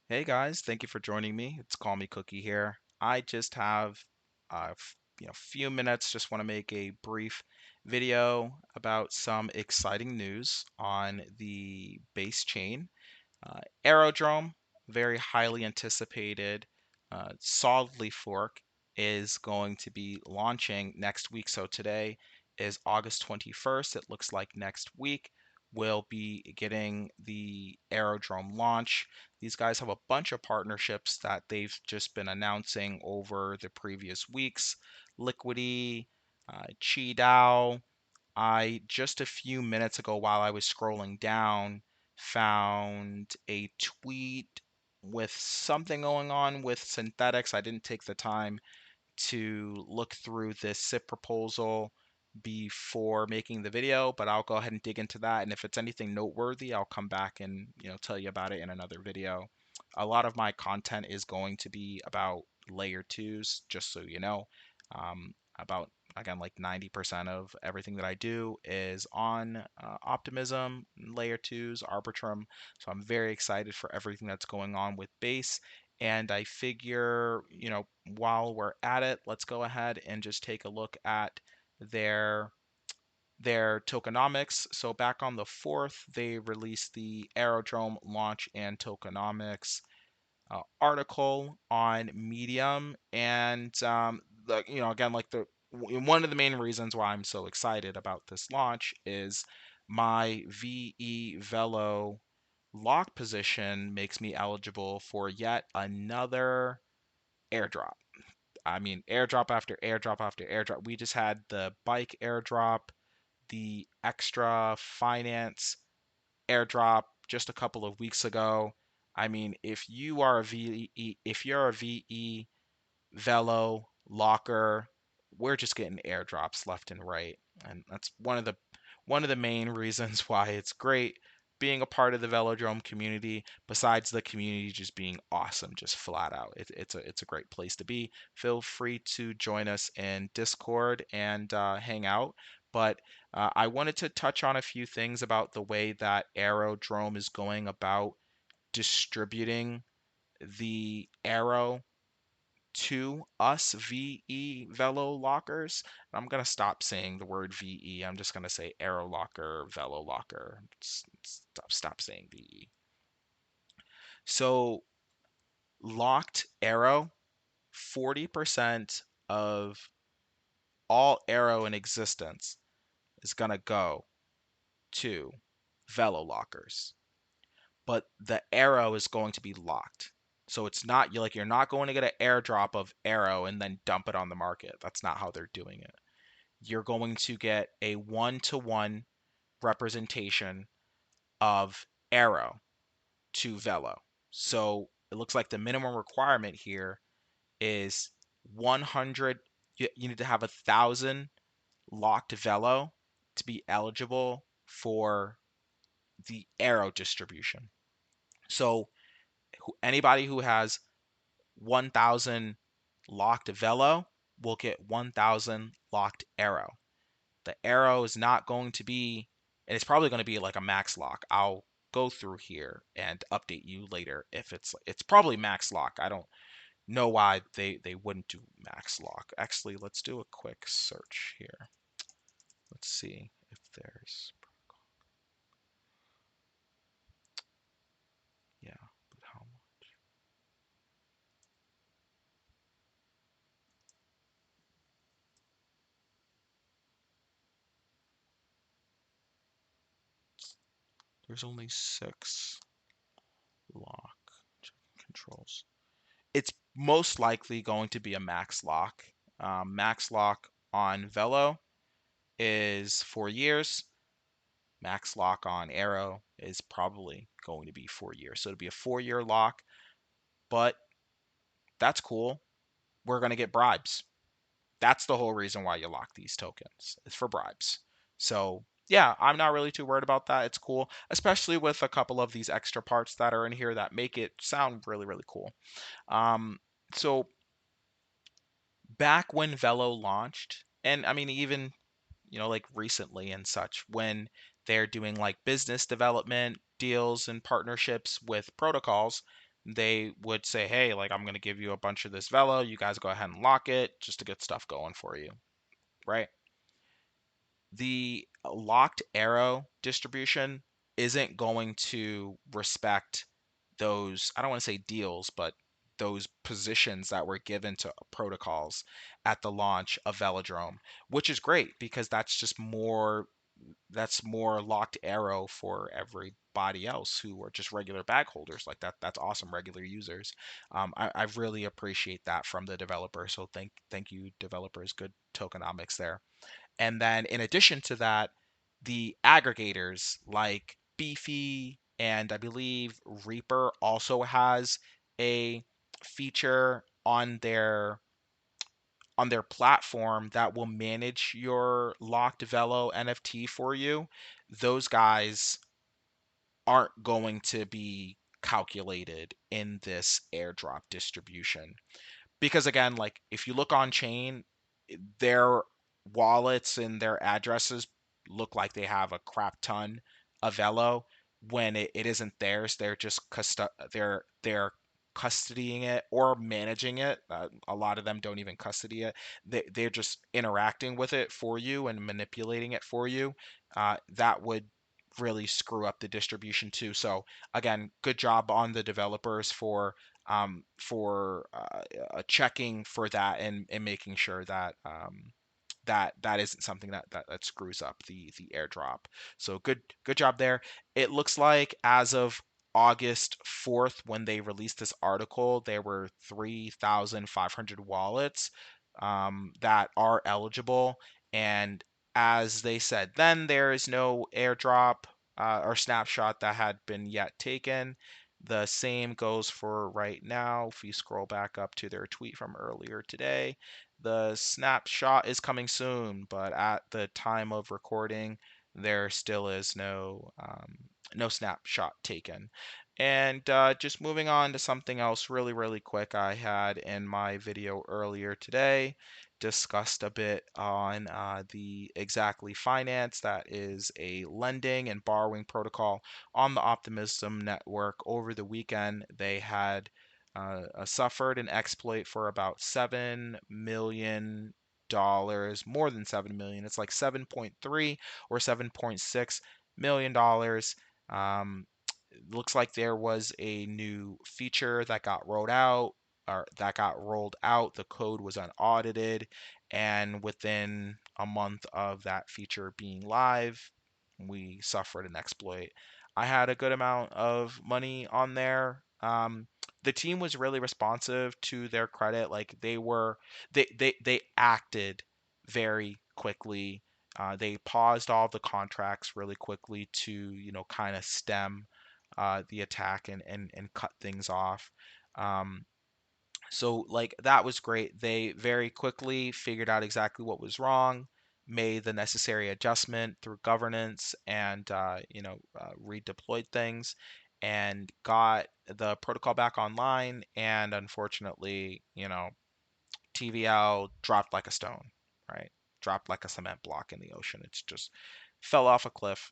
Hey guys, thank you for joining me. It's Call Me Cookie here. I just have few minutes. Just want to make a brief video about some exciting news on the base chain. Aerodrome, very highly anticipated, solidly fork is going to be launching next week. So today is August 21st. It looks like next week we'll be getting the Aerodrome launch. These guys have a bunch of partnerships that they've just been announcing over the previous weeks. Liquidity, Chi I just a few minutes ago while I was scrolling down found a tweet with something going on with synthetics. I didn't take the time to look through this SIP proposal before making the video, but I'll go ahead and dig into that. And if it's anything noteworthy, I'll come back and tell you about it in another video. A lot of my content is going to be about layer twos, just so you know. About again, like 90% of everything that I do is on Optimism, layer twos, Arbitrum. So I'm very excited for everything that's going on with Base. And I figure, while we're at it, let's go ahead and just take a look at their their tokenomics. So back on the 4th, they released the Aerodrome launch and tokenomics article on Medium, and again, like one of the main reasons why I'm so excited about this launch is my veVELO lock position makes me eligible for yet another airdrop. I mean, airdrop after airdrop after airdrop. We just had the bike airdrop, the extra finance airdrop just a couple of weeks ago. I mean, if you're a VE Velo locker, we're just getting airdrops left and right, and that's one of the main reasons why it's great being a part of the Velodrome community. Besides the community just being awesome, just flat out, it's a great place to be. Feel free to join us in Discord and hang out. But I wanted to touch on a few things about the way that Aerodrome is going about distributing the Arrow to us VE lockers. I'm gonna stop saying the word VE. I'm just gonna say Arrow locker, Velo locker. Stop saying VE. So locked Arrow, 40% of all Arrow in existence is gonna go to Velo lockers, but the Arrow is going to be locked. So it's not you're not going to get an airdrop of Arrow and then dump it on the market. That's not how they're doing it. You're going to get a one-to-one representation of Arrow to Velo. So it looks like the minimum requirement here is 100. You need to have 1,000 locked Velo to be eligible for the Arrow distribution. So anybody who has 1,000 locked Velo will get 1,000 locked Arrow. The Arrow is not going to be, and it's probably going to be like a max lock. I'll go through here and update you later if it's probably max lock. I don't know why they wouldn't do max lock. Actually, let's do a quick search here. Let's see if there's, yeah, but how much? There's only 6 lock controls. It's most likely going to be a max lock. Max lock on Velo is 4 years. Max lock on Arrow is probably going to be 4 years. So it'll be a 4-year lock, but that's cool. We're going to get bribes. That's the whole reason why you lock these tokens. It's for bribes. So yeah, I'm not really too worried about that. It's cool, especially with a couple of these extra parts that are in here that make it sound really, really cool. So back when Velo launched, and I mean even like recently and such, when they're doing like business development deals and partnerships with protocols, they would say, hey, like I'm going to give you a bunch of this veVELO. You guys go ahead and lock it just to get stuff going for you, right? The locked arrow distribution isn't going to respect those, I don't want to say deals, but those positions that were given to protocols at the launch of Velodrome, which is great because that's more locked arrow for everybody else who are just regular bag holders. Like that's awesome, regular users. I really appreciate that from the developer. So thank you, developers. Good tokenomics there. And then in addition to that, the aggregators like Beefy and I believe Reaper also has a feature on their platform that will manage your locked veVELO NFT for you. Those guys aren't going to be calculated in this airdrop distribution because again, like if you look on chain, their wallets and their addresses look like they have a crap ton of veVELO when it isn't theirs. They're just they're custodying it or managing it. A lot of them don't even custody it. They're just interacting with it for you and manipulating it for you. That would really screw up the distribution too. So again, good job on the developers for checking for that and making sure that that isn't something that screws up the airdrop. So good job there. It looks like as of August 4th, when they released this article, there were 3,500 wallets that are eligible. And as they said, then there is no airdrop or snapshot that had been yet taken. The same goes for right now. If you scroll back up to their tweet from earlier today, the snapshot is coming soon, but at the time of recording, there still is no snapshot taken. And just moving on to something else really quick, I had in my video earlier today discussed a bit on the Exactly Finance, that is a lending and borrowing protocol on the Optimism network. Over the weekend, they had suffered an exploit for about $7 million, more than 7 million. It's like 7.3 or 7.6 million dollars. Looks like there was a new feature that got rolled out, or that got rolled out. The code was unaudited, and within a month of that feature being live, we suffered an exploit. I had a good amount of money on there. The team was really responsive, to their credit. Like they acted very quickly. They paused all the contracts really quickly to kind of stem the attack and cut things off. Um, so like that was great. They very quickly figured out exactly what was wrong, made the necessary adjustment through governance, and redeployed things, and got the protocol back online. And unfortunately, TVL dropped like a stone, right? Dropped like a cement block in the ocean. It's just fell off a cliff.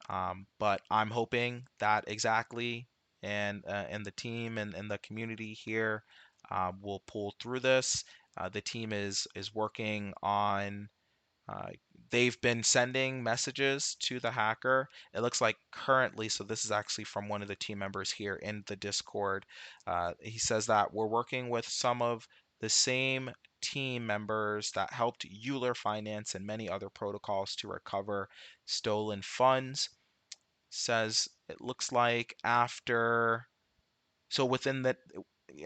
But I'm hoping that exactly and the team and the community here will pull through this. The team is working on. Uh, they've been sending messages to the hacker. It looks like currently, so this is actually from one of the team members here in the Discord. He says that we're working with some of the same team members that helped Euler Finance and many other protocols to recover stolen funds. Says it looks like after, so within the,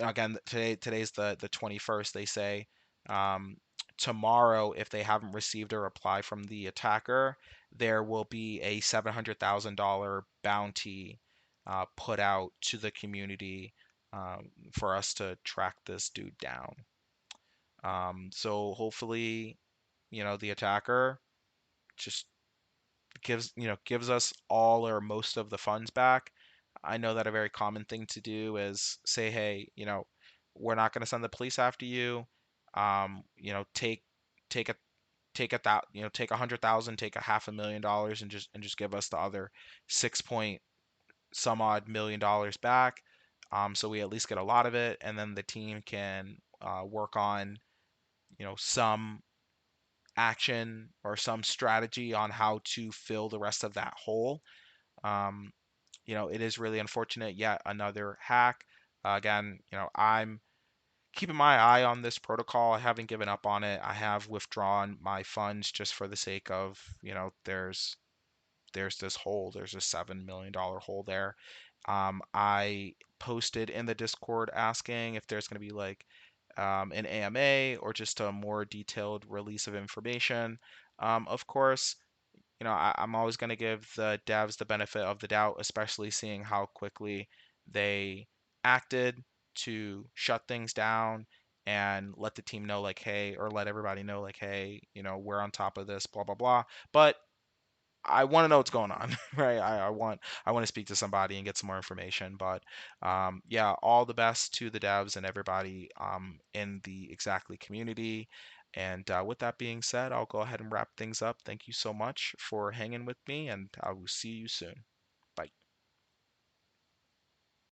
again, today's the 21st. They say um, tomorrow, if they haven't received a reply from the attacker, there will be a $700,000 bounty put out to the community for us to track this dude down. So hopefully, the attacker just gives us all or most of the funds back. I know that a very common thing to do is say, hey, we're not going to send the police after you. Take take a take 100,000, take a $500,000, and just give us the other 6 point some odd million dollars back. so we at least get a lot of it, and then the team can work on some action or some strategy on how to fill the rest of that hole. Um, it is really unfortunate. Yet another hack. Again, I'm keeping my eye on this protocol. I haven't given up on it. I have withdrawn my funds just for the sake of, there's this hole. There's a $7 million hole there. I posted in the Discord asking if there's going to be like an AMA or just a more detailed release of information. Of course, I'm always going to give the devs the benefit of the doubt, especially seeing how quickly they acted to shut things down and let the team know, like, hey, or let everybody know, like, hey, we're on top of this, blah, blah, blah. But I want to know what's going on, right? I want to speak to somebody and get some more information. But yeah, all the best to the devs and everybody in the Exactly community. And with that being said, I'll go ahead and wrap things up. Thank you so much for hanging with me, and I will see you soon.